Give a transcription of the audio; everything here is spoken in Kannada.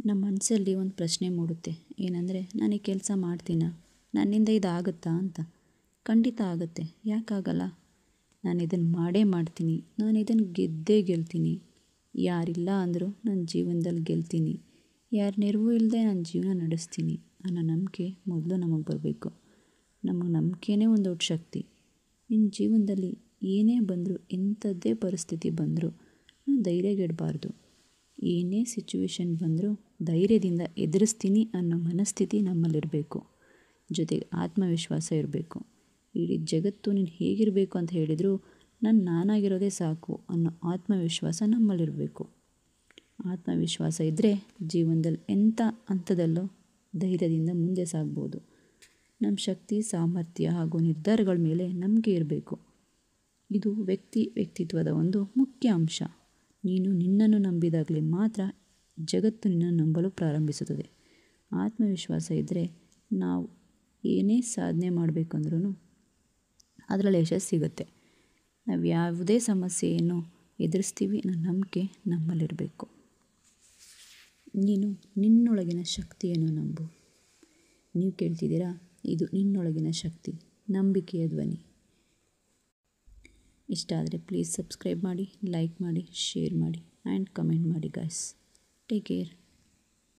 ನಮ್ಮ ಮನಸ್ಸಲ್ಲಿ ಒಂದು ಪ್ರಶ್ನೆ ಮೂಡುತ್ತೆ. ಏನಂದರೆ, ನಾನು ಈ ಕೆಲಸ ಮಾಡ್ತೀನಾ, ನನ್ನಿಂದ ಇದಾಗುತ್ತಾ ಅಂತ. ಖಂಡಿತ ಆಗುತ್ತೆ, ಯಾಕಾಗಲ್ಲ. ನಾನು ಇದನ್ನು ಮಾಡೇ ಮಾಡ್ತೀನಿ, ನಾನು ಇದನ್ನು ಗೆದ್ದೇ ಗೆಲ್ತೀನಿ. ಯಾರಿಲ್ಲ ಅಂದರೂ ನನ್ನ ಜೀವನದಲ್ಲಿ ಗೆಲ್ತೀನಿ, ಯಾರ ನೆರವು ಇಲ್ಲದೆ ನಾನು ಜೀವನ ನಡೆಸ್ತೀನಿ ಅನ್ನೋ ನಂಬಿಕೆ ಮೊದಲು ನಮಗೆ ಬರಬೇಕು. ನಮಗೆ ನಂಬಿಕೆನೇ ಒಂದು ದೊಡ್ಡ ಶಕ್ತಿ. ನಿನ್ನ ಜೀವನದಲ್ಲಿ ಏನೇ ಬಂದರೂ, ಎಂಥದ್ದೇ ಪರಿಸ್ಥಿತಿ ಬಂದರೂ ನಾವು ಧೈರ್ಯಗೆಡಬಾರ್ದು. ಏನೇ ಸಿಚುವೇಶನ್ ಬಂದರೂ ಧೈರ್ಯದಿಂದ ಎದುರಿಸ್ತೀನಿ ಅನ್ನೋ ಮನಸ್ಥಿತಿ ನಮ್ಮಲ್ಲಿರಬೇಕು. ಜೊತೆಗೆ ಆತ್ಮವಿಶ್ವಾಸ ಇರಬೇಕು. ಇಡೀ ಜಗತ್ತು ನೀನು ಹೇಗಿರಬೇಕು ಅಂತ ಹೇಳಿದರೂ ನಾನಾಗಿರೋದೇ ಸಾಕು ಅನ್ನೋ ಆತ್ಮವಿಶ್ವಾಸ ನಮ್ಮಲ್ಲಿರಬೇಕು. ಆತ್ಮವಿಶ್ವಾಸ ಇದ್ದರೆ ಜೀವನದಲ್ಲಿ ಎಂಥ ಹಂತದಲ್ಲೂ ಧೈರ್ಯದಿಂದ ಮುಂದೆ ಸಾಗ್ಬೋದು. ನಮ್ಮ ಶಕ್ತಿ, ಸಾಮರ್ಥ್ಯ ಹಾಗೂ ನಿರ್ಧಾರಗಳ ಮೇಲೆ ನಂಬಿಕೆ ಇರಬೇಕು. ಇದು ವ್ಯಕ್ತಿತ್ವದ ಒಂದು ಮುಖ್ಯ ಅಂಶ. ನೀನು ನಿನ್ನನ್ನು ನಂಬಿದಾಗಲೇ ಮಾತ್ರ ಜಗತ್ತು ನಿನ್ನನ್ನು ನಂಬಲು ಪ್ರಾರಂಭಿಸುತ್ತದೆ. ಆತ್ಮವಿಶ್ವಾಸ ಇದ್ದರೆ ನಾವು ಏನೇ ಸಾಧನೆ ಮಾಡಬೇಕಂದ್ರೂ ಅದರಲ್ಲಿ ಯಶಸ್ಸು ಸಿಗುತ್ತೆ. ನಾವು ಯಾವುದೇ ಸಮಸ್ಯೆಯನ್ನು ಎದುರಿಸ್ತೀವಿ ಅನ್ನೋ ನಂಬಿಕೆ ನಮ್ಮಲ್ಲಿರಬೇಕು. ನೀನು ನಿನ್ನೊಳಗಿನ ಶಕ್ತಿಯನ್ನು ನಂಬು. ನೀವು ಕೇಳ್ತಿದ್ದೀರಾ, ಇದು ನಿನ್ನೊಳಗಿನ ಶಕ್ತಿ, ನಂಬಿಕೆಯ ಧ್ವನಿ. ಇಷ್ಟ ಆದರೆ ಪ್ಲೀಸ್ ಸಬ್ಸ್ಕ್ರೈಬ್ ಮಾಡಿ, ಲೈಕ್ ಮಾಡಿ, ಶೇರ್ ಮಾಡಿ ಆ್ಯಂಡ್ ಕಮೆಂಟ್ ಮಾಡಿ ಗಾಯ್ಸ್. Take care.